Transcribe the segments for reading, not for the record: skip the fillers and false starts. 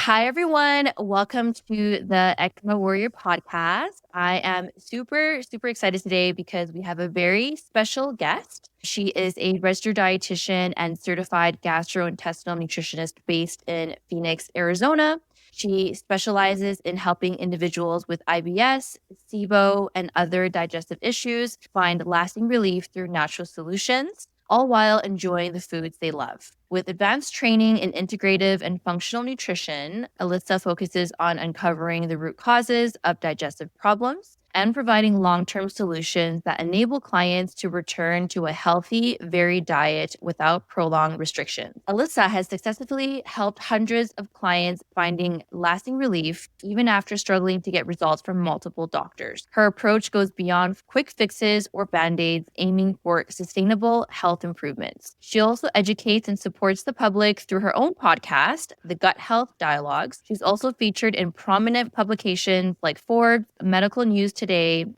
Hi, everyone. Welcome to the Eczema Warrior podcast. I am super excited today because we have a very special guest. She is a registered dietitian and certified gastrointestinal nutritionist based in Phoenix, Arizona. She specializes in helping individuals with IBS, SIBO, and other digestive issues find lasting relief through natural solutions, all while enjoying the foods they love. With advanced training in integrative and functional nutrition, Alyssa focuses on uncovering the root causes of digestive problems and providing long-term solutions that enable clients to return to a healthy, varied diet without prolonged restrictions. Alyssa has successfully helped hundreds of clients finding lasting relief even after struggling to get results from multiple doctors. Her approach goes beyond quick fixes or band-aids, aiming for sustainable health improvements. She also educates and supports the public through her own podcast, The Gut Health Dialogues. She's also featured in prominent publications like Forbes, Medical News Today,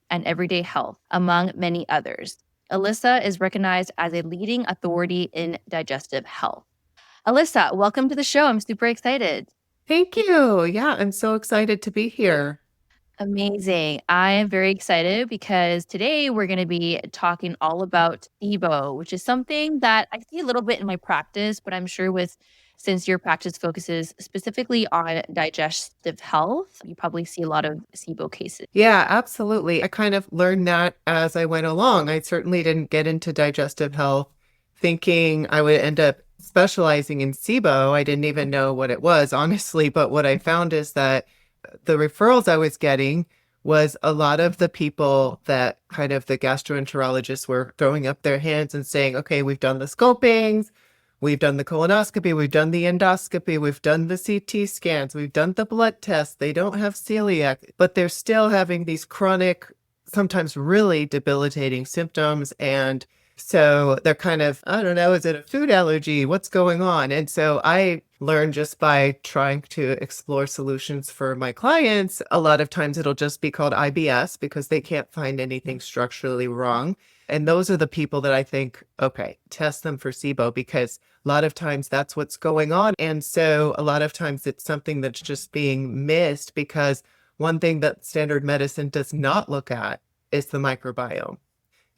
and Everyday Health, among many others. Alyssa is recognized as a leading authority in digestive health. Alyssa, welcome to the show. I'm super excited. Thank you. Yeah, I'm so excited to be here. Amazing. I am very excited because today we're going to be talking all about SIBO, which is something that I see a little bit in my practice, but I'm sure since your practice focuses specifically on digestive health, you probably see a lot of SIBO cases. Yeah, absolutely. I kind of learned that as I went along. I certainly didn't get into digestive health thinking I would end up specializing in SIBO. I didn't even know what it was, honestly. But what I found is that the referrals I was getting was a lot of the people that kind of the gastroenterologists were throwing up their hands and saying, okay, we've done the scopings, we've done the colonoscopy, we've done the endoscopy, we've done the CT scans, we've done the blood tests. They don't have celiac, but they're still having these chronic, sometimes really debilitating symptoms. And so they're kind of, I don't know, is it a food allergy? What's going on? And so I learned just by trying to explore solutions for my clients. A lot of times it'll just be called IBS because they can't find anything structurally wrong. And those are the people that I think, okay, test them for SIBO because a lot of times that's what's going on. And so a lot of times it's something that's just being missed because one thing that standard medicine does not look at is the microbiome.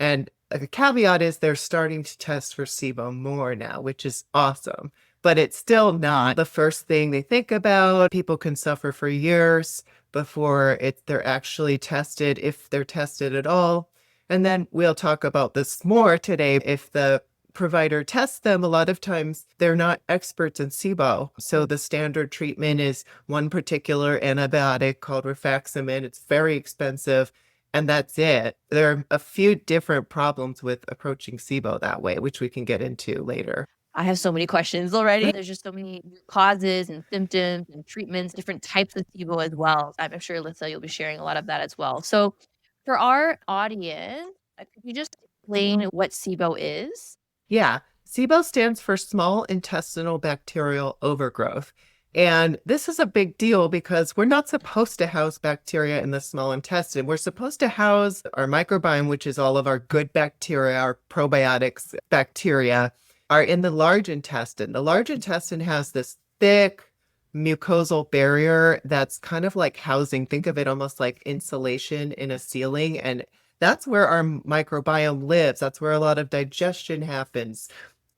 And the caveat is they're starting to test for SIBO more now, which is awesome. But it's still not the first thing they think about. People can suffer for years before they're actually tested, if they're tested at all. And then we'll talk about this more today. If the provider tests them, a lot of times they're not experts in SIBO. So the standard treatment is one particular antibiotic called rifaximin. It's very expensive. And that's it. There are a few different problems with approaching SIBO that way, which we can get into later. I have so many questions already. There's just so many causes and symptoms and treatments, different types of SIBO as well. I'm sure, Alyssa, you'll be sharing a lot of that as well. So for our audience, could you just explain what SIBO is? Yeah, SIBO stands for Small Intestinal Bacterial Overgrowth. And this is a big deal because we're not supposed to house bacteria in the small intestine. We're supposed to house our microbiome, which is all of our good bacteria, our probiotics bacteria, are in the large intestine. The large intestine has this thick mucosal barrier that's kind of like housing. Think of it almost like insulation in a ceiling. And that's where our microbiome lives. That's where a lot of digestion happens.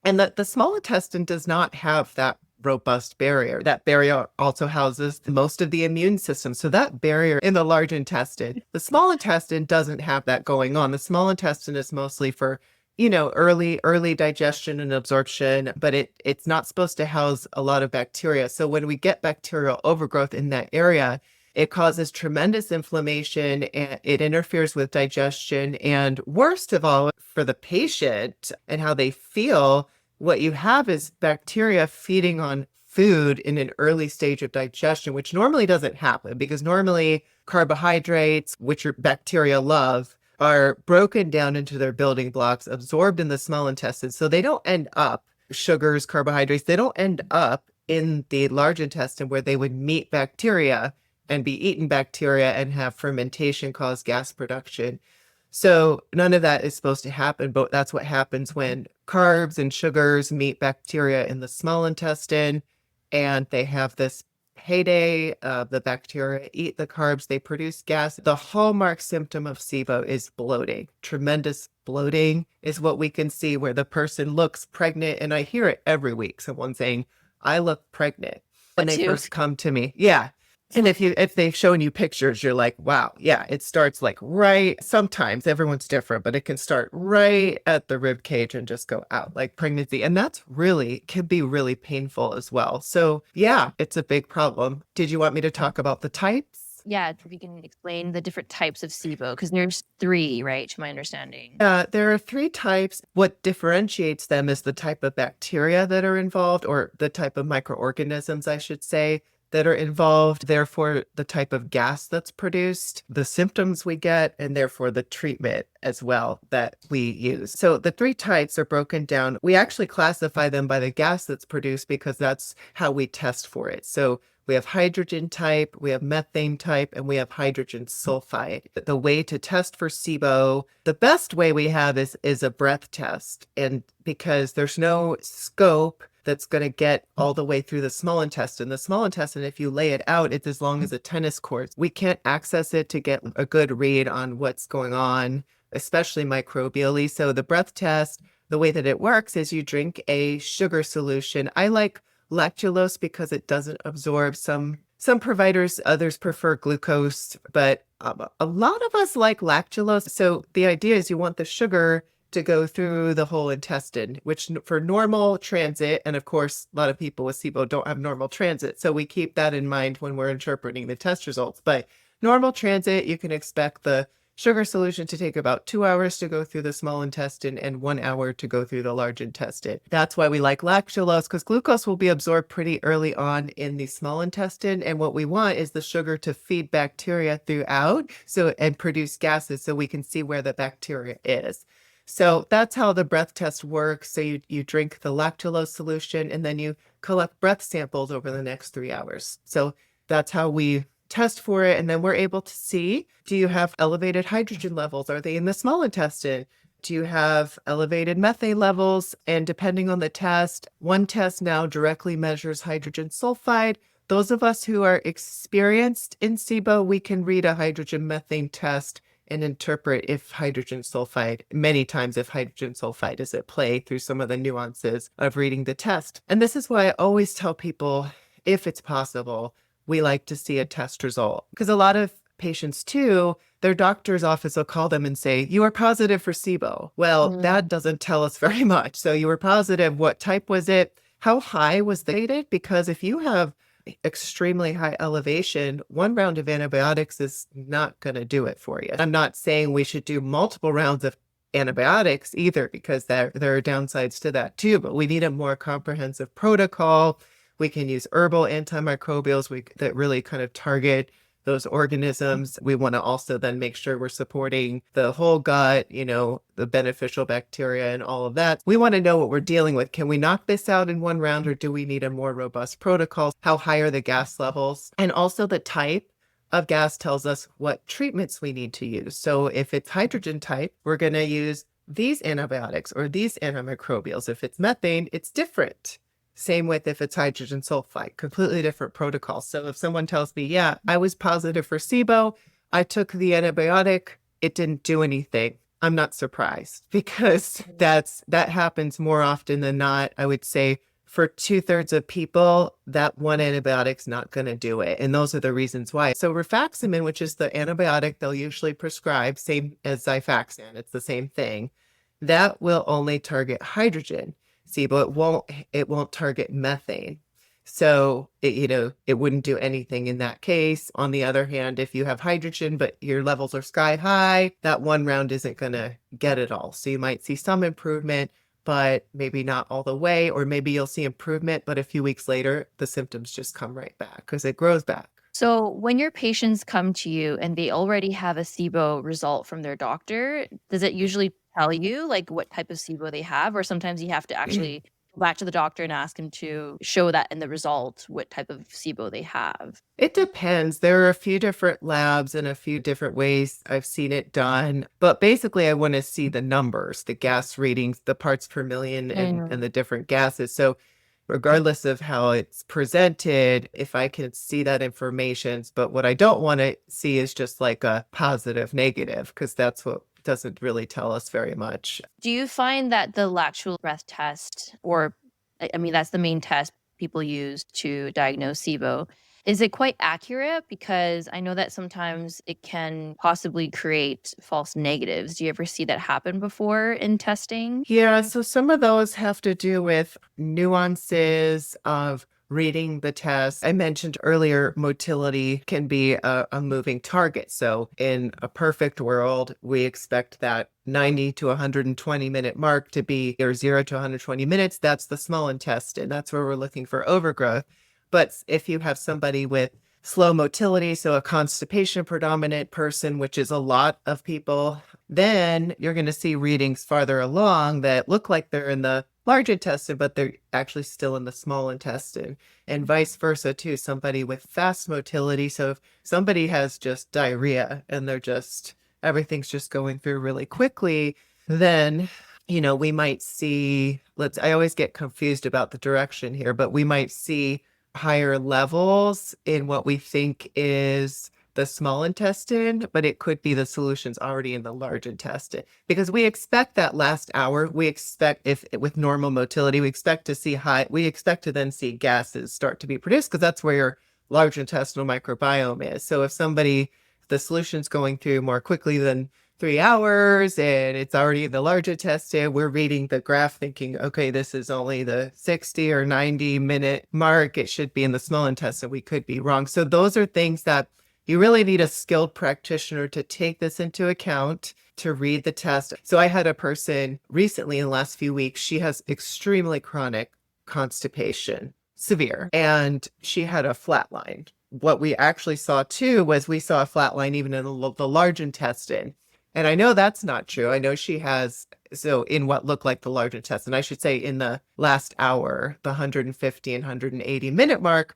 And the small intestine does not have that robust barrier. That barrier also houses most of the immune system. So that barrier in the large intestine, the small intestine doesn't have that going on. The small intestine is mostly for, early digestion and absorption, but it's not supposed to house a lot of bacteria. So when we get bacterial overgrowth in that area, it causes tremendous inflammation and it interferes with digestion. And worst of all, for the patient and how they feel, what you have is bacteria feeding on food in an early stage of digestion, which normally doesn't happen because normally carbohydrates, which your bacteria love, are broken down into their building blocks, absorbed in the small intestine. So they don't end up, sugars, carbohydrates, they don't end up in the large intestine where they would meet bacteria and be eaten bacteria and have fermentation cause gas production. So none of that is supposed to happen, but that's what happens when carbs and sugars meet bacteria in the small intestine, and they have this heyday. The bacteria eat the carbs, they produce gas. The hallmark symptom of SIBO is bloating. Tremendous bloating is what we can see where the person looks pregnant. And I hear it every week. Someone saying, I look pregnant when they first come to me. Yeah. And if they've shown you pictures, you're like, wow, yeah, it starts like right. Sometimes everyone's different, but it can start right at the rib cage and just go out like pregnancy. And that's can be really painful as well. So yeah, it's a big problem. Did you want me to talk about the types? Yeah, if you can explain the different types of SIBO, because there's 3, right, to my understanding. There are 3 types. What differentiates them is the type of bacteria that are involved, or the type of microorganisms, I should say, that are involved, therefore the type of gas that's produced, the symptoms we get, and therefore the treatment as well that we use. So the 3 types are broken down. We actually classify them by the gas that's produced because that's how we test for it. So we have hydrogen type, we have methane type, and we have hydrogen sulfide. The way to test for SIBO, the best way we have is a breath test. And because there's no scope that's going to get all the way through the small intestine. The small intestine, if you lay it out, it's as long as a tennis court. We can't access it to get a good read on what's going on, especially microbially. So the breath test, the way that it works is you drink a sugar solution. I like lactulose because it doesn't absorb. Some providers, others prefer glucose, but a lot of us like lactulose. So the idea is you want the sugar to go through the whole intestine, which for normal transit, and of course, a lot of people with SIBO don't have normal transit. So we keep that in mind when we're interpreting the test results. But normal transit, you can expect the sugar solution to take about 2 hours to go through the small intestine and 1 hour to go through the large intestine. That's why we like lactulose, because glucose will be absorbed pretty early on in the small intestine. And what we want is the sugar to feed bacteria throughout and produce gases so we can see where the bacteria is. So that's how the breath test works. So you drink the lactulose solution and then you collect breath samples over the next 3 hours. So that's how we test for it. And then we're able to see, do you have elevated hydrogen levels? Are they in the small intestine? Do you have elevated methane levels? And depending on the test, one test now directly measures hydrogen sulfide. Those of us who are experienced in SIBO, we can read a hydrogen methane test and interpret if hydrogen sulfide is at play through some of the nuances of reading the test. And this is why I always tell people, if it's possible, we like to see a test result. Because a lot of patients too, their doctor's office will call them and say, you are positive for SIBO. Well, that doesn't tell us very much. So you were positive. What type was it? How high was the rated? Because if you have extremely high elevation, 1 round of antibiotics is not going to do it for you. I'm not saying we should do multiple rounds of antibiotics either, because there are downsides to that too, but we need a more comprehensive protocol. We can use herbal antimicrobials that really kind of target those organisms. We want to also then make sure we're supporting the whole gut, the beneficial bacteria and all of that. We want to know what we're dealing with. Can we knock this out in 1 round, or do we need a more robust protocol? How high are the gas levels? And also the type of gas tells us what treatments we need to use. So if it's hydrogen type, we're going to use these antibiotics or these antimicrobials. If it's methane, it's different. Same with if it's hydrogen sulfide, completely different protocol. So if someone tells me, yeah, I was positive for SIBO, I took the antibiotic, it didn't do anything, I'm not surprised, because that happens more often than not. I would say for 2/3 of people, that one antibiotic's not going to do it. And those are the reasons why. So rifaximin, which is the antibiotic they'll usually prescribe, same as Xifaxan, it's the same thing, that will only target hydrogen SIBO. It won't target methane. So it wouldn't do anything in that case. On the other hand, if you have hydrogen, but your levels are sky high, that 1 round isn't going to get it all. So you might see some improvement, but maybe not all the way, or maybe you'll see improvement, but a few weeks later, the symptoms just come right back because it grows back. So when your patients come to you and they already have a SIBO result from their doctor, does it usually tell you like what type of SIBO they have? Or sometimes you have to actually go back to the doctor and ask him to show that in the result what type of SIBO they have? It depends. There are a few different labs and a few different ways I've seen it done. But basically, I want to see the numbers, the gas readings, the parts per million, and the different gases. So regardless of how it's presented, if I can see that information. But what I don't want to see is just like a positive, negative, because that's what doesn't really tell us very much. Do you find that the lateral breath test, or I mean, that's the main test people use to diagnose SIBO, is it quite accurate? Because I know that sometimes it can possibly create false negatives. Do you ever see that happen before in testing? Yeah, so some of those have to do with nuances of reading the test. I mentioned earlier, motility can be a moving target. So in a perfect world, we expect that 90 to 120 minute mark to be, or 0 to 120 minutes. That's the small intestine. That's where we're looking for overgrowth. But if you have somebody with slow motility, so a constipation predominant person, which is a lot of people, then you're going to see readings farther along that look like they're in the large intestine, but they're actually still in the small intestine, and vice versa too. Somebody with fast motility. So if somebody has just diarrhea and everything's just going through really quickly, then we might see, I always get confused about the direction here, but we might see higher levels in what we think is the small intestine, but it could be the solutions already in the large intestine, because we expect that last hour, if with normal motility, we expect to then see gases start to be produced, because that's where your large intestinal microbiome is. So if the solution's going through more quickly than 3 hours and it's already in the large intestine, we're reading the graph thinking, okay, this is only the 60 or 90 minute mark. It should be in the small intestine. We could be wrong. So those are things that you really need a skilled practitioner to take this into account, to read the test. So I had a person recently in the last few weeks, she has extremely chronic constipation, severe, and she had a flat line. What we actually saw too was we saw a flat line even in the large intestine. And I know that's not true. I know she has, so in what looked like the large intestine, I should say in the last hour, the 150 and 180 minute mark,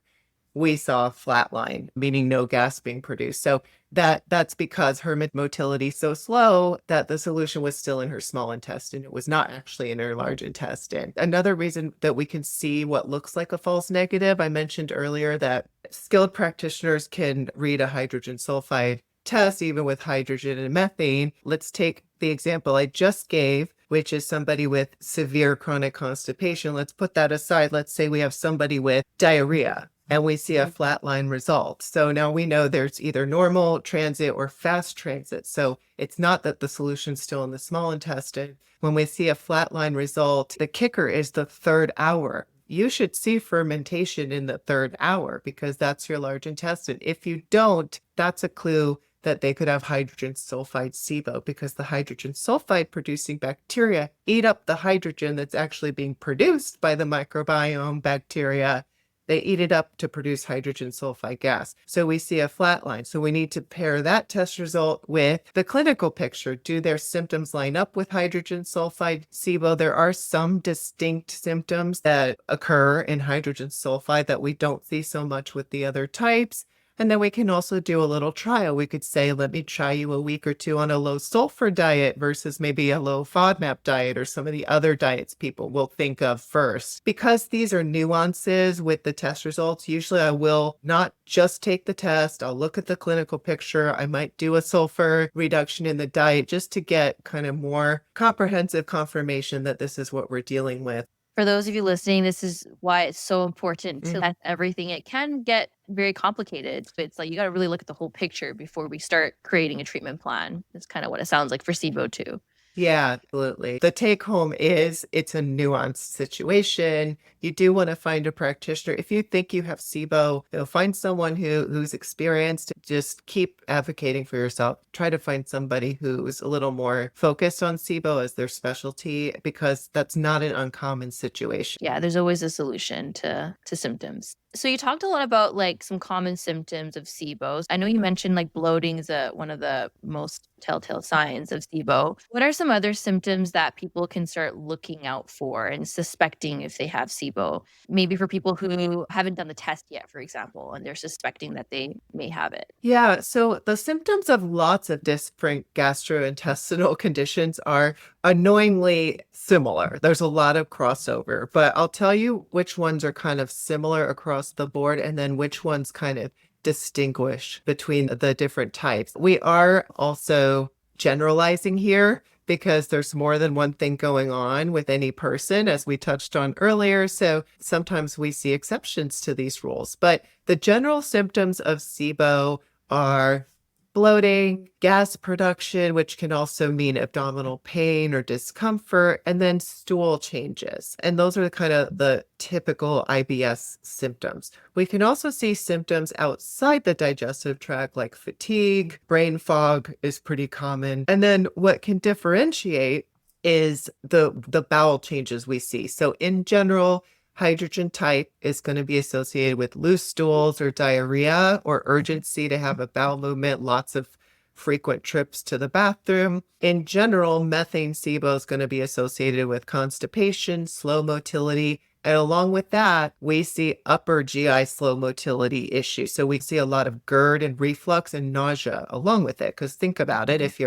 we saw a flat line, meaning no gas being produced. So that's because her motility is so slow that the solution was still in her small intestine. It was not actually in her large intestine. Another reason that we can see what looks like a false negative, I mentioned earlier that skilled practitioners can read a hydrogen sulfide test, even with hydrogen and methane. Let's take the example I just gave, which is somebody with severe chronic constipation. Let's put that aside. Let's say we have somebody with diarrhea and we see a flatline result. So now we know there's either normal transit or fast transit. So it's not that the solution's still in the small intestine. When we see a flatline result, the kicker is the 3rd hour. You should see fermentation in the 3rd hour because that's your large intestine. If you don't, that's a clue that they could have hydrogen sulfide SIBO, because the hydrogen sulfide producing bacteria eat up the hydrogen that's actually being produced by the microbiome bacteria. They eat it up to produce hydrogen sulfide gas. So we see a flat line. So we need to pair that test result with the clinical picture. Do their symptoms line up with hydrogen sulfide SIBO? There are some distinct symptoms that occur in hydrogen sulfide that we don't see so much with the other types. And then we can also do a little trial. We could say, let me try you a week or two on a low sulfur diet versus maybe a low FODMAP diet or some of the other diets people will think of first. Because these are nuances with the test results, usually I will not just take the test. I'll look at the clinical picture. I might do a sulfur reduction in the diet just to get kind of more comprehensive confirmation that this is what we're dealing with. For those of you listening, this is why it's so important to test everything. It can get very complicated. It's like you got to really look at the whole picture before we start creating a treatment plan. That's kind of what it sounds like for SIBO too. Yeah, absolutely. The take home is it's a nuanced situation. You do want to find a practitioner. If you think you have SIBO, find someone who's experienced. Just keep advocating for yourself. Try to find somebody who's a little more focused on SIBO as their specialty, because that's not an uncommon situation. Yeah, there's always a solution to symptoms. So you talked a lot about like some common symptoms of SIBO. I know you mentioned like bloating is one of the most telltale signs of SIBO. What are some other symptoms that people can start looking out for and suspecting if they have SIBO? Maybe for people who haven't done the test yet, for example, and they're suspecting that they may have it. Yeah, so the symptoms of lots of different gastrointestinal conditions are annoyingly similar. There's a lot of crossover, but I'll tell you which ones are kind of similar across the board and then which ones kind of distinguish between the different types. We are also generalizing here because there's more than one thing going on with any person, as we touched on earlier. So sometimes we see exceptions to these rules. But the general symptoms of SIBO are bloating, gas production, which can also mean abdominal pain or discomfort, and then stool changes. And those are kind of the typical IBS symptoms. We can also see symptoms outside the digestive tract like fatigue, brain fog is pretty common. And then what can differentiate is the bowel changes we see. So in general, hydrogen type is going to be associated with loose stools or diarrhea or urgency to have a bowel movement, lots of frequent trips to the bathroom. In general, methane SIBO is going to be associated with constipation, slow motility, and along with that, we see upper GI slow motility issues. So we see a lot of GERD and reflux and nausea along with it. Because think about it, if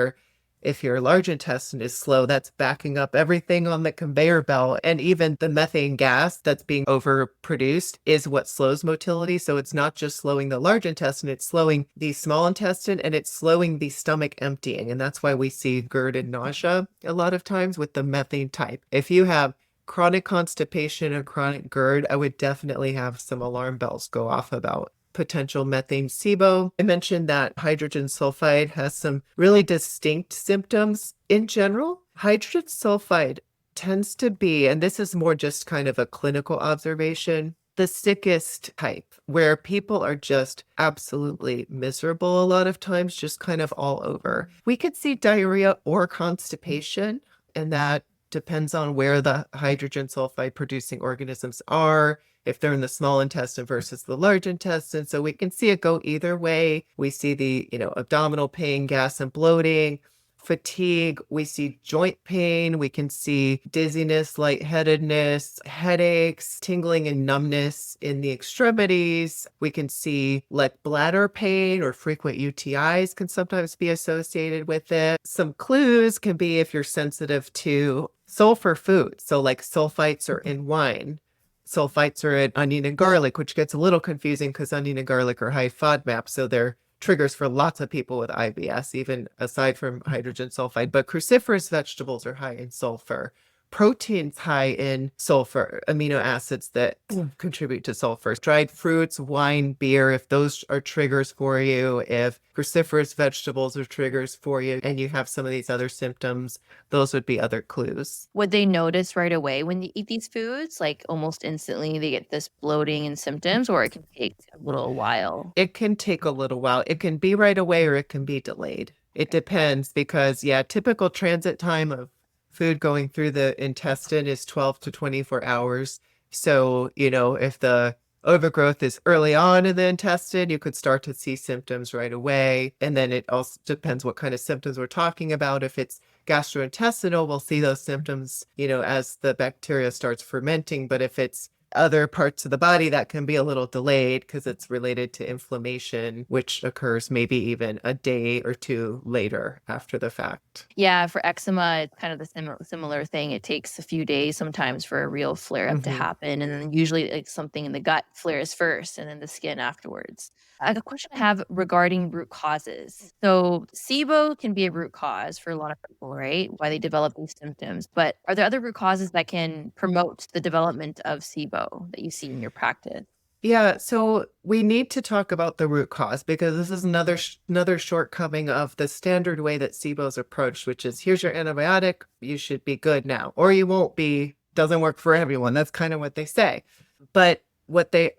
your large intestine is slow, that's backing up everything on the conveyor belt. And even the methane gas that's being overproduced is what slows motility. So it's not just slowing the large intestine, it's slowing the small intestine and it's slowing the stomach emptying. And that's why we see GERD and nausea a lot of times with the methane type. If you have chronic constipation or chronic GERD, I would definitely have some alarm bells go off about potential methane SIBO. I mentioned that hydrogen sulfide has some really distinct symptoms. In general, hydrogen sulfide tends to be, and this is more just kind of a clinical observation, the sickest type, where people are just absolutely miserable a lot of times, just kind of all over. We could see diarrhea or constipation, and that depends on where the hydrogen sulfide producing organisms are, if they're in the small intestine versus the large intestine. So we can see it go either way. We see the, abdominal pain, gas and bloating, fatigue. We see joint pain. We can see dizziness, lightheadedness, headaches, tingling and numbness in the extremities. We can see like bladder pain or frequent UTIs can sometimes be associated with it. Some clues can be if you're sensitive to sulfur foods. So like sulfites are in wine. Sulfites are in onion and garlic, which gets a little confusing because onion and garlic are high FODMAP. So they're triggers for lots of people with IBS, even aside from hydrogen sulfide. But cruciferous vegetables are high in sulfur. Proteins high in sulfur, amino acids that contribute to sulfur. Dried fruits, wine, beer, if those are triggers for you, if cruciferous vegetables are triggers for you, and you have some of these other symptoms, those would be other clues. Would they notice right away when you eat these foods? Like almost instantly they get this bloating and symptoms, or it can take a little while? It can take a little while. It can be right away or it can be delayed. It depends because, typical transit time of food going through the intestine is 12 to 24 hours. So, if the overgrowth is early on in the intestine, you could start to see symptoms right away. And then it also depends what kind of symptoms we're talking about. If it's gastrointestinal, we'll see those symptoms, as the bacteria starts fermenting. But if it's other parts of the body, that can be a little delayed because it's related to inflammation, which occurs maybe even a day or two later after the fact. Yeah, for eczema, it's kind of the similar thing. It takes a few days sometimes for a real flare-up to happen, and then usually like something in the gut flares first and then the skin afterwards. A question I have regarding root causes. So SIBO can be a root cause for a lot of people, right? Why they develop these symptoms. But are there other root causes that can promote the development of SIBO that you see in your practice? Yeah, so we need to talk about the root cause because this is another shortcoming of the standard way that SIBO is approached, which is here's your antibiotic, you should be good now, or you won't be. Doesn't work for everyone. That's kind of what they say. But what they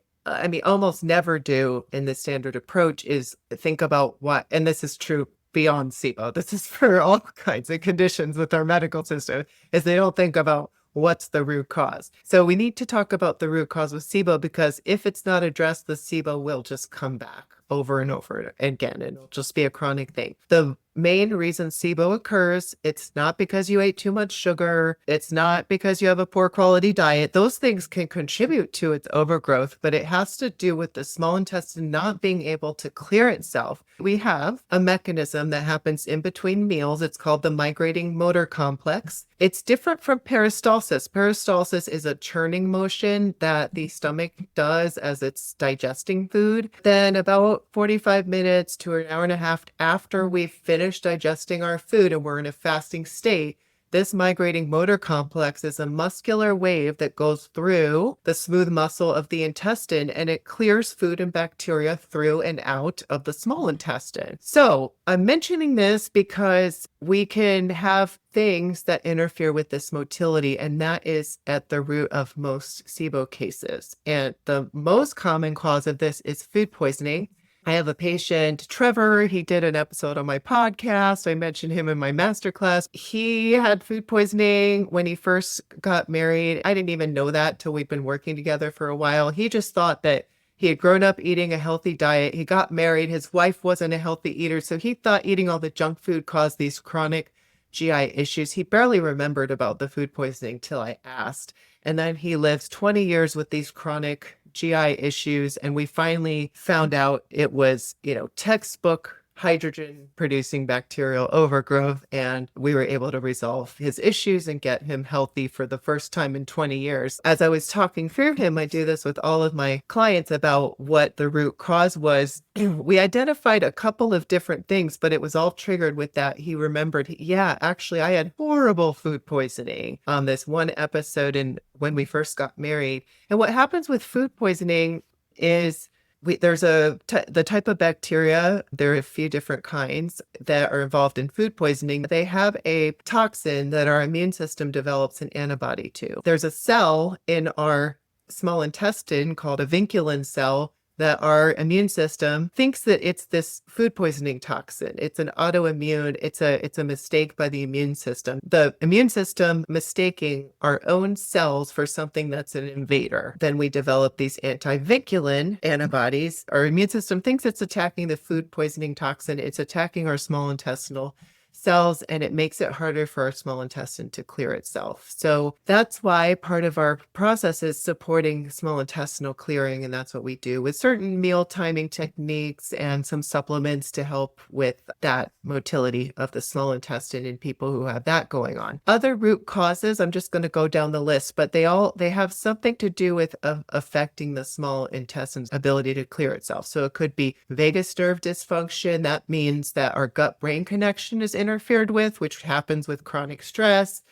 almost never do in the standard approach is think about what, and this is true beyond SIBO, this is for all kinds of conditions with our medical system, is they don't think about what's the root cause. So we need to talk about the root cause with SIBO because if it's not addressed, the SIBO will just come back. over and over again, and it'll just be a chronic thing. The main reason SIBO occurs, it's not because you ate too much sugar. It's not because you have a poor quality diet. Those things can contribute to its overgrowth, but it has to do with the small intestine not being able to clear itself. We have a mechanism that happens in between meals. It's called the migrating motor complex. It's different from peristalsis. Peristalsis is a churning motion that the stomach does as it's digesting food. Then about 45 minutes to an hour and a half after we've finished digesting our food and we're in a fasting state, this migrating motor complex is a muscular wave that goes through the smooth muscle of the intestine, and it clears food and bacteria through and out of the small intestine. So I'm mentioning this because we can have things that interfere with this motility, and that is at the root of most SIBO cases. And the most common cause of this is food poisoning. I have a patient, Trevor. He did an episode on my podcast. I mentioned him in my masterclass. He had food poisoning when he first got married. I didn't even know that till we'd been working together for a while. He just thought that he had grown up eating a healthy diet. He got married. His wife wasn't a healthy eater, so he thought eating all the junk food caused these chronic GI issues. He barely remembered about the food poisoning till I asked. And then he lives 20 years with these chronic GI issues, and we finally found out it was, textbook hydrogen producing bacterial overgrowth, and we were able to resolve his issues and get him healthy for the first time in 20 years. As I was talking through him, I do this with all of my clients about what the root cause was. We identified a couple of different things, but it was all triggered with that. He remembered, yeah, actually I had horrible food poisoning on this one episode and when we first got married. And what happens with food poisoning is there's the type of bacteria, there are a few different kinds that are involved in food poisoning. They have a toxin that our immune system develops an antibody to. There's a cell in our small intestine called a vinculin cell that our immune system thinks that it's this food poisoning toxin. It's an autoimmune, it's a mistake by the immune system. The immune system mistaking our own cells for something that's an invader. Then we develop these anti-vinculin antibodies. Our immune system thinks it's attacking the food poisoning toxin. It's attacking our small intestinal cells, and it makes it harder for our small intestine to clear itself. So that's why part of our process is supporting small intestinal clearing, and that's what we do with certain meal timing techniques and some supplements to help with that motility of the small intestine in people who have that going on. Other root causes, I'm just going to go down the list, but they have something to do with affecting the small intestine's ability to clear itself. So it could be vagus nerve dysfunction. That means that our gut-brain connection is interfered with, which happens with chronic stress.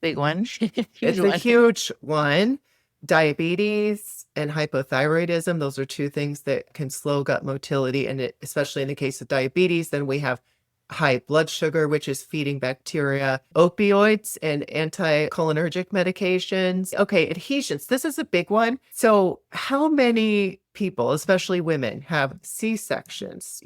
Big one. It's a huge one. Diabetes and hypothyroidism, those are two things that can slow gut motility. And especially in the case of diabetes, then we have high blood sugar, which is feeding bacteria, opioids and anticholinergic medications. Okay, adhesions. This is a big one. So how many people, especially women, have C-sections?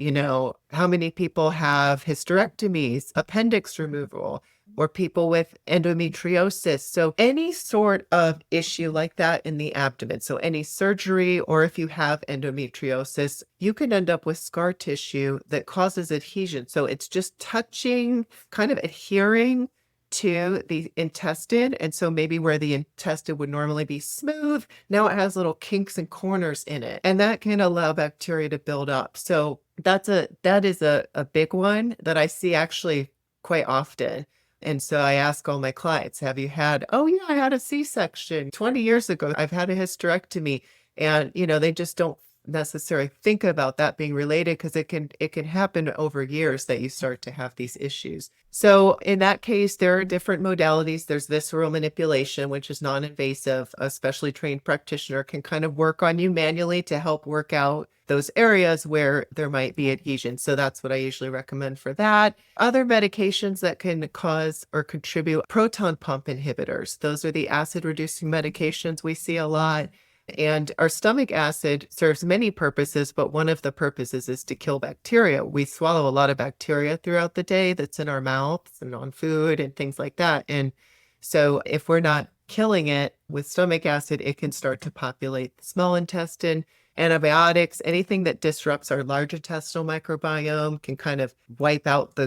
How many people have hysterectomies, appendix removal, or people with endometriosis? So any sort of issue like that in the abdomen, so any surgery, or if you have endometriosis, you can end up with scar tissue that causes adhesion. So it's just touching, kind of adhering to the intestine. And so maybe where the intestine would normally be smooth, now it has little kinks and corners in it. And that can allow bacteria to build up. So that is a big one that I see actually quite often. And so I ask all my clients, have you had, oh yeah, I had a C-section 20 years ago. I've had a hysterectomy. And, they just don't necessarily think about that being related because it can happen over years that you start to have these issues. So in that case, there are different modalities. There's visceral manipulation, which is non-invasive. A specially trained practitioner can kind of work on you manually to help work out those areas where there might be adhesion. So that's what I usually recommend for that. Other medications that can cause or contribute, proton pump inhibitors. Those are the acid reducing medications we see a lot. And our stomach acid serves many purposes, but one of the purposes is to kill bacteria. We swallow a lot of bacteria throughout the day that's in our mouths and on food and things like that. And so if we're not killing it with stomach acid, it can start to populate the small intestine. Antibiotics, anything that disrupts our large intestinal microbiome can kind of wipe out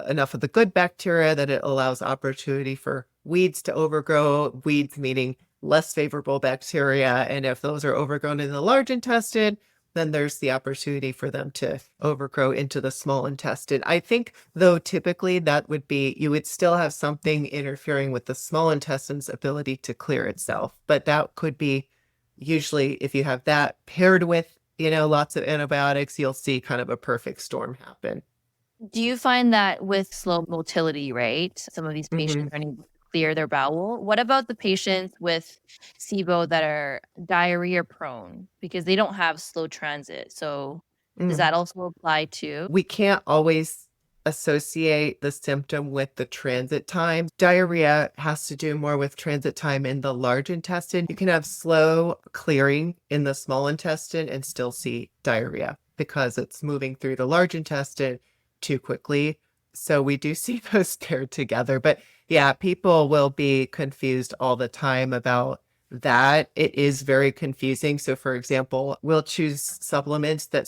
enough of the good bacteria that it allows opportunity for weeds to overgrow, weeds meaning less favorable bacteria. And if those are overgrown in the large intestine, then there's the opportunity for them to overgrow into the small intestine. I think, though, typically that would be, you would still have something interfering with the small intestine's ability to clear itself. But that could be usually, if you have that paired with, lots of antibiotics, you'll see kind of a perfect storm happen. Do you find that with slow motility, right? Some of these patients Mm-hmm. are unable to clear their bowel. What about the patients with SIBO that are diarrhea prone because they don't have slow transit? So does that also apply too? We can't always associate the symptom with the transit time. Diarrhea has to do more with transit time in the large intestine. You can have slow clearing in the small intestine and still see diarrhea because it's moving through the large intestine too quickly. So we do see those paired together. But yeah, people will be confused all the time about that. It is very confusing. So for example, we'll choose supplements that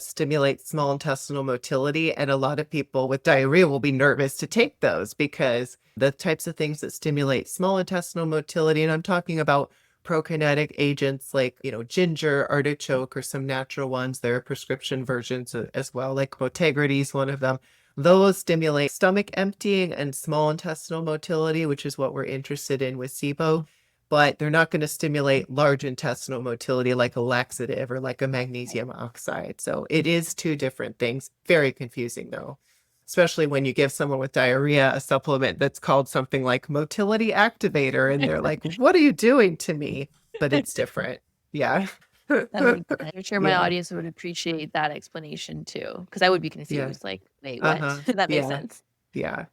stimulate small intestinal motility, and a lot of people with diarrhea will be nervous to take those because the types of things that stimulate small intestinal motility, and I'm talking about prokinetic agents like, ginger, artichoke, or some natural ones. There are prescription versions as well, like Botegridy is one of them. Those stimulate stomach emptying and small intestinal motility, which is what we're interested in with SIBO, but they're not going to stimulate large intestinal motility like a laxative or like a magnesium oxide. So it is two different things. Very confusing though, especially when you give someone with diarrhea a supplement that's called something like motility activator. And they're like, what are you doing to me? But it's different. Yeah. That makes sense. I'm sure my Yeah. audience would appreciate that explanation too, because I would be Yeah. confused. Like, wait, what? Uh-huh. That makes Yeah. sense. Yeah.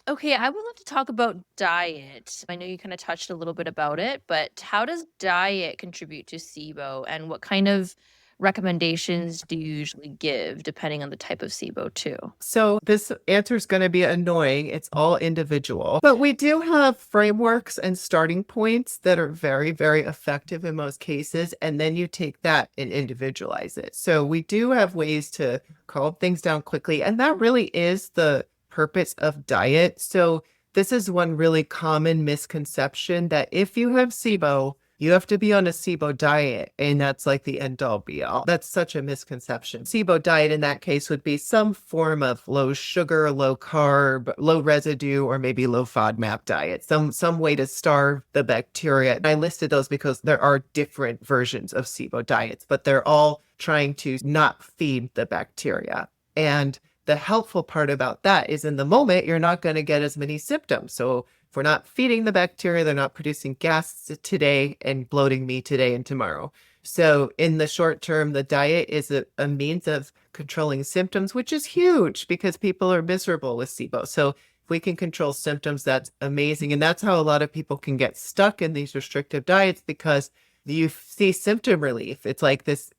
Okay, I would love to talk about diet. I know you kind of touched a little bit about it, but how does diet contribute to SIBO and what kind of recommendations do you usually give depending on the type of SIBO too? So this answer is going to be annoying. It's all individual, but we do have frameworks and starting points that are very, very effective in most cases. And then you take that and individualize it. So we do have ways to calm things down quickly. And that really is the purpose of diet. So this is one really common misconception that if you have SIBO, you have to be on a SIBO diet, and that's like the end all be all. That's such a misconception. SIBO diet in that case would be some form of low sugar, low carb, low residue, or maybe low FODMAP diet, some way to starve the bacteria. I listed those because there are different versions of SIBO diets, but they're all trying to not feed the bacteria. And the helpful part about that is in the moment, you're not going to get as many symptoms. So if we're not feeding the bacteria, they're not producing gas today and bloating me today and tomorrow. So in the short term, the diet is a means of controlling symptoms, which is huge because people are miserable with SIBO. So if we can control symptoms, that's amazing. And that's how a lot of people can get stuck in these restrictive diets because you see symptom relief. It's like this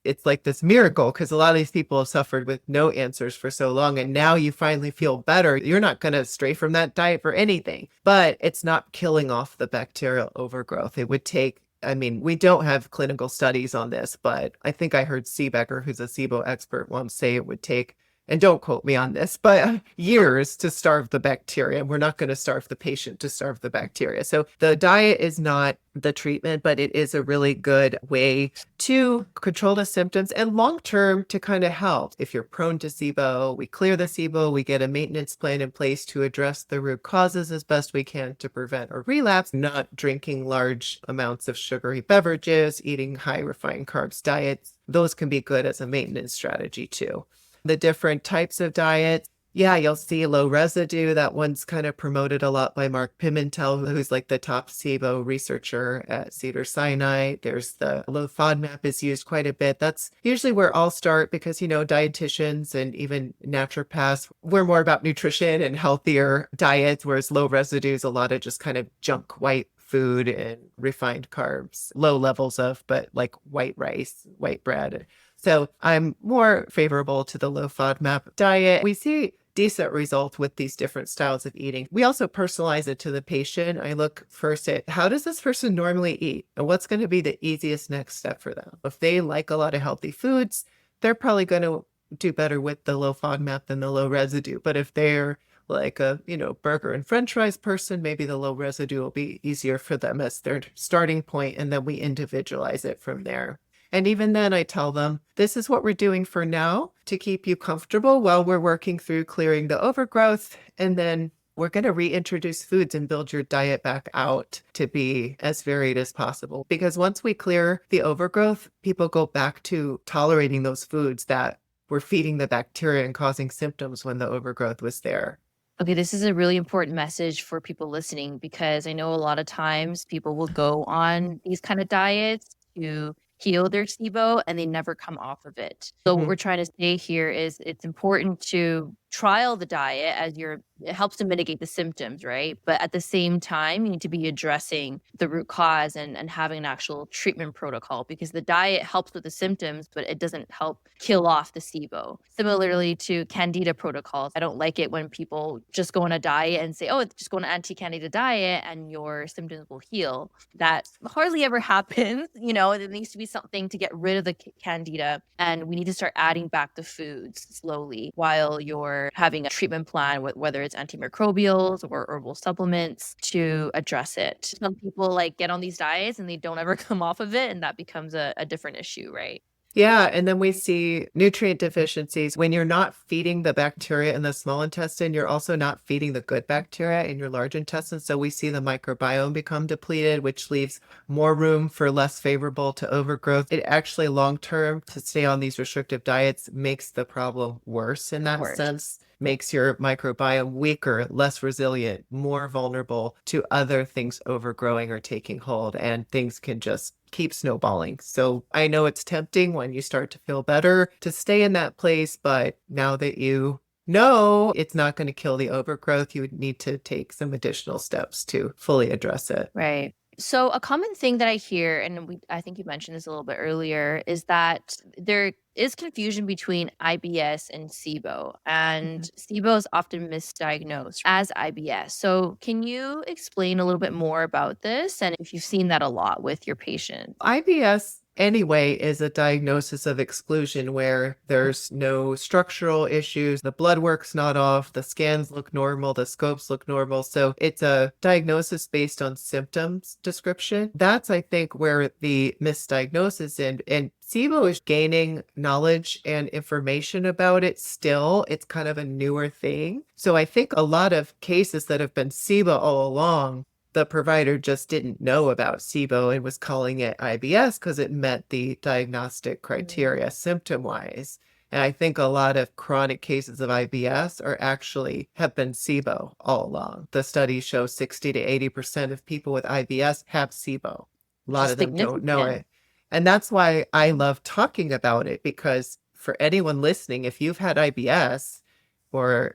miracle because a lot of these people have suffered with no answers for so long. And now you finally feel better. You're not going to stray from that diet for anything, but it's not killing off the bacterial overgrowth. It would take, we don't have clinical studies on this, but I think I heard Seebecker, who's a SIBO expert, once say it would take, and don't quote me on this, but years to starve the bacteria. We're not going to starve the patient to starve the bacteria. So the diet is not the treatment, but it is a really good way to control the symptoms and long-term to kind of help. If you're prone to SIBO, we clear the SIBO, we get a maintenance plan in place to address the root causes as best we can to prevent a relapse, not drinking large amounts of sugary beverages, eating high refined carbs diets. Those can be good as a maintenance strategy too. The different types of diets. Yeah, you'll see low residue. That one's kind of promoted a lot by Mark Pimentel, who's like the top SIBO researcher at Cedars-Sinai. There's the low FODMAP is used quite a bit. That's usually where I'll start because, dietitians and even naturopaths, we're more about nutrition and healthier diets, whereas low residue is a lot of just kind of junk white food and refined carbs, low levels of, but like white rice, white bread. So I'm more favorable to the low FODMAP diet. We see decent result with these different styles of eating. We also personalize it to the patient. I look first at how does this person normally eat and what's going to be the easiest next step for them. If they like a lot of healthy foods, they're probably going to do better with the low FODMAP than the low residue. But if they're like a, burger and french fries person, maybe the low residue will be easier for them as their starting point, and then we individualize it from there. And even then I tell them, this is what we're doing for now to keep you comfortable while we're working through clearing the overgrowth. And then we're going to reintroduce foods and build your diet back out to be as varied as possible. Because once we clear the overgrowth, people go back to tolerating those foods that were feeding the bacteria and causing symptoms when the overgrowth was there. Okay, this is a really important message for people listening, because I know a lot of times people will go on these kind of diets to heal their SIBO and they never come off of it. So what we're trying to say here is it's important to trial the diet as it helps to mitigate the symptoms, right? But at the same time, you need to be addressing the root cause and having an actual treatment protocol, because the diet helps with the symptoms, but it doesn't help kill off the SIBO. Similarly to Candida protocols, I don't like it when people just go on a diet and say, oh, just go on an anti-Candida diet and your symptoms will heal. That hardly ever happens. There needs to be something to get rid of the Candida, and we need to start adding back the foods slowly while you're having a treatment plan, with whether it's antimicrobials or herbal supplements, to address it. Some people get on these diets and they don't ever come off of it, and that becomes a different issue, right? Yeah, and then we see nutrient deficiencies. When you're not feeding the bacteria in the small intestine, you're also not feeding the good bacteria in your large intestine. So we see the microbiome become depleted, which leaves more room for less favorable to overgrowth. It actually long-term, to stay on these restrictive diets, makes the problem worse in that sense. Makes your microbiome weaker, less resilient, more vulnerable to other things overgrowing or taking hold, and things can just keep snowballing. So I know it's tempting when you start to feel better to stay in that place, but now that you know it's not going to kill the overgrowth, you would need to take some additional steps to fully address it. Right. So a common thing that I hear, and I think you mentioned this a little bit earlier, is that there is confusion between IBS and SIBO, and SIBO is often misdiagnosed as IBS. So can you explain a little bit more about this, and if you've seen that a lot with your patients? IBS anyway is a diagnosis of exclusion where there's no structural issues, the blood work's not off, the scans look normal, the scopes look normal. So it's a diagnosis based on symptoms description. That's, I think, where the misdiagnosis and SIBO is gaining knowledge and information about it still. It's kind of a newer thing. So I think a lot of cases that have been SIBO all along, the provider just didn't know about SIBO and was calling it IBS because it met the diagnostic criteria symptom-wise. And I think a lot of chronic cases of IBS have been SIBO all along. The studies show 60 to 80% of people with IBS have SIBO. A lot of them don't know it. And that's why I love talking about it, because for anyone listening, if you've had IBS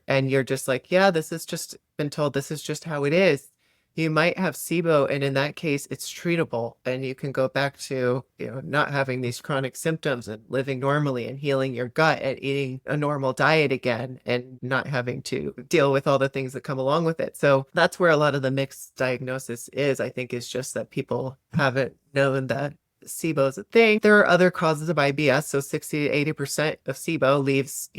and you're just like, yeah, this is just been told this is just how it is, you might have SIBO, and in that case, it's treatable, and you can go back to not having these chronic symptoms and living normally and healing your gut and eating a normal diet again and not having to deal with all the things that come along with it. So that's where a lot of the mixed diagnosis is, I think, is just that people haven't known that SIBO is a thing. There are other causes of IBS, so 60 to 80% of SIBO leaves,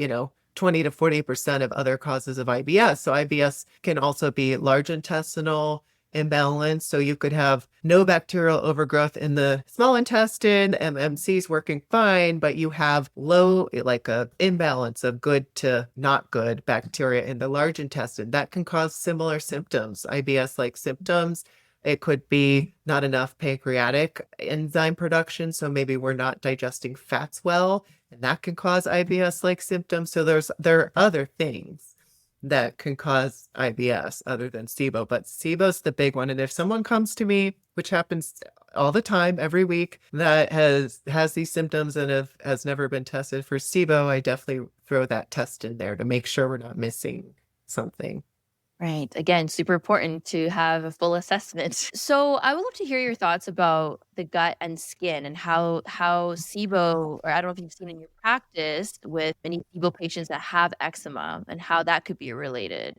20 to 40% of other causes of IBS. So IBS can also be large intestinal imbalance. So you could have no bacterial overgrowth in the small intestine, MMC's working fine, but you have low, like a imbalance of good to not good bacteria in the large intestine. That can cause similar symptoms, IBS-like symptoms. It could be not enough pancreatic enzyme production, so maybe we're not digesting fats well, and that can cause IBS-like symptoms. So there are other things that can cause IBS other than SIBO, but SIBO's the big one. And if someone comes to me, which happens all the time, every week, that has these symptoms and has never been tested for SIBO, I definitely throw that test in there to make sure we're not missing something. Right. Again, super important to have a full assessment. So I would love to hear your thoughts about the gut and skin and how SIBO, or I don't know if you've seen in your practice with many SIBO patients that have eczema and how that could be related.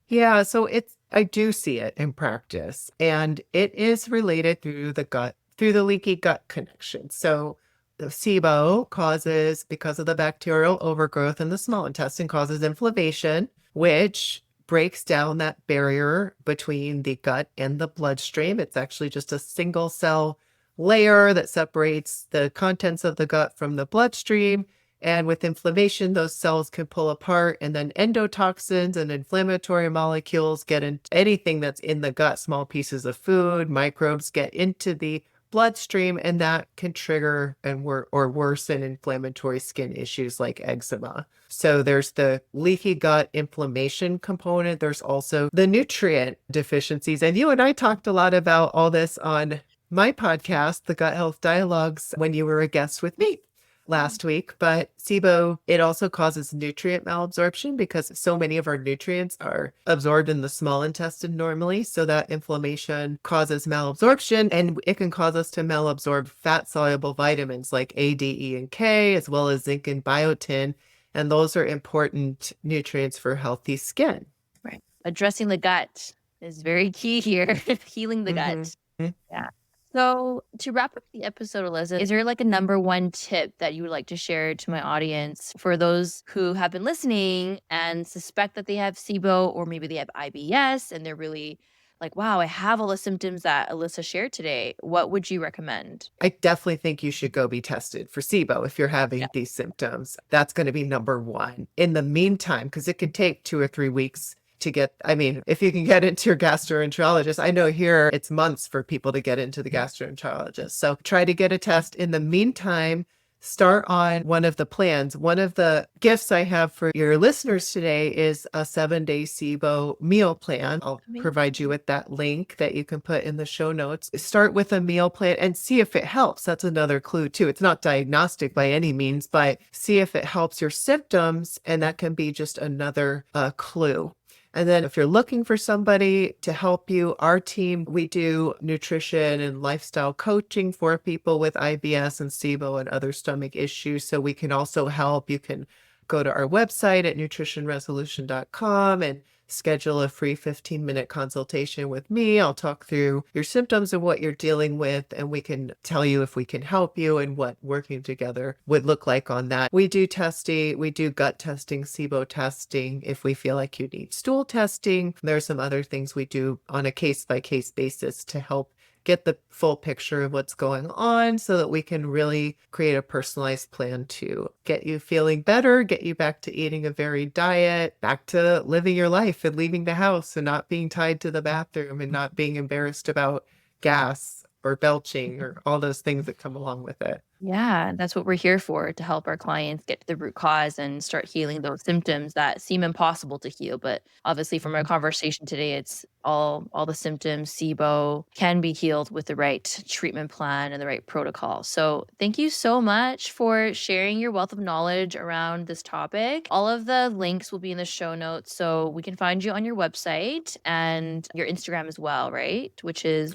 Yeah, so I do see it in practice, and it is related through the gut, through the leaky gut connection. So the SIBO causes, because of the bacterial overgrowth in the small intestine, causes inflammation, which breaks down that barrier between the gut and the bloodstream. It's actually just a single cell layer that separates the contents of the gut from the bloodstream. And with inflammation, those cells can pull apart, and then endotoxins and inflammatory molecules get into anything that's in the gut. Small pieces of food, microbes get into the bloodstream, and that can trigger or worsen inflammatory skin issues like eczema. So there's the leaky gut inflammation component. There's also the nutrient deficiencies. And you and I talked a lot about all this on my podcast, the Gut Health Dialogues, when you were a guest with me last week. But SIBO, it also causes nutrient malabsorption because so many of our nutrients are absorbed in the small intestine normally. So that inflammation causes malabsorption, and it can cause us to malabsorb fat soluble vitamins like A, D, E, and K, as well as zinc and biotin. And those are important nutrients for healthy skin. Right. Addressing the gut is very key here, healing the gut. Mhm. Yeah. So to wrap up the episode, Alyssa, is there like a number one tip that you would like to share to my audience for those who have been listening and suspect that they have SIBO, or maybe they have IBS and they're really like, wow, I have all the symptoms that Alyssa shared today. What would you recommend? I definitely think you should go be tested for SIBO if you're having Yeah. these symptoms. That's going to be number one. In the meantime, because it could take 2 or 3 weeks to get, I mean, if you can get into your gastroenterologist, I know here it's months for people to get into the gastroenterologist. So try to get a test. In the meantime, start on one of the plans. One of the gifts I have for your listeners today is a 7-day SIBO meal plan. I'll provide you with that link that you can put in the show notes. Start with a meal plan and see if it helps. That's another clue too. It's not diagnostic by any means, but see if it helps your symptoms, and that can be just another clue. And then if you're looking for somebody to help you, our team, we do nutrition and lifestyle coaching for people with IBS and SIBO and other stomach issues. So we can also help. You can go to our website at nutritionresolution.com and schedule a free 15-minute consultation with me. I'll talk through your symptoms and what you're dealing with, and we can tell you if we can help you and what working together would look like on that. We do testing, we do gut testing, SIBO testing. If we feel like you need stool testing, there's some other things we do on a case-by-case basis to help get the full picture of what's going on so that we can really create a personalized plan to get you feeling better, get you back to eating a varied diet, back to living your life and leaving the house and not being tied to the bathroom and not being embarrassed about gas or belching or all those things that come along with it. Yeah, that's what we're here for, to help our clients get to the root cause and start healing those symptoms that seem impossible to heal. But obviously from our conversation today, it's all the symptoms, SIBO can be healed with the right treatment plan and the right protocol. So thank you so much for sharing your wealth of knowledge around this topic. All of the links will be in the show notes, so we can find you on your website and your Instagram as well, right? Which is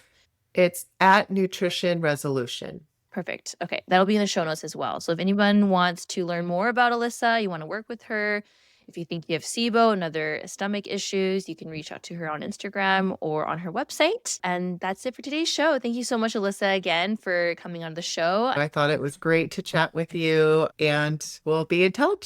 It's at Nutrition Resolution. perfect. Okay. That'll be in the show notes as well. So if anyone wants to learn more about Alyssa, you want to work with her, if you think you have SIBO and other stomach issues, you can reach out to her on Instagram or on her website. And that's it for today's show. Thank you so much, Alyssa, again, for coming on the show. I thought it was great to chat with you, and we'll be in touch.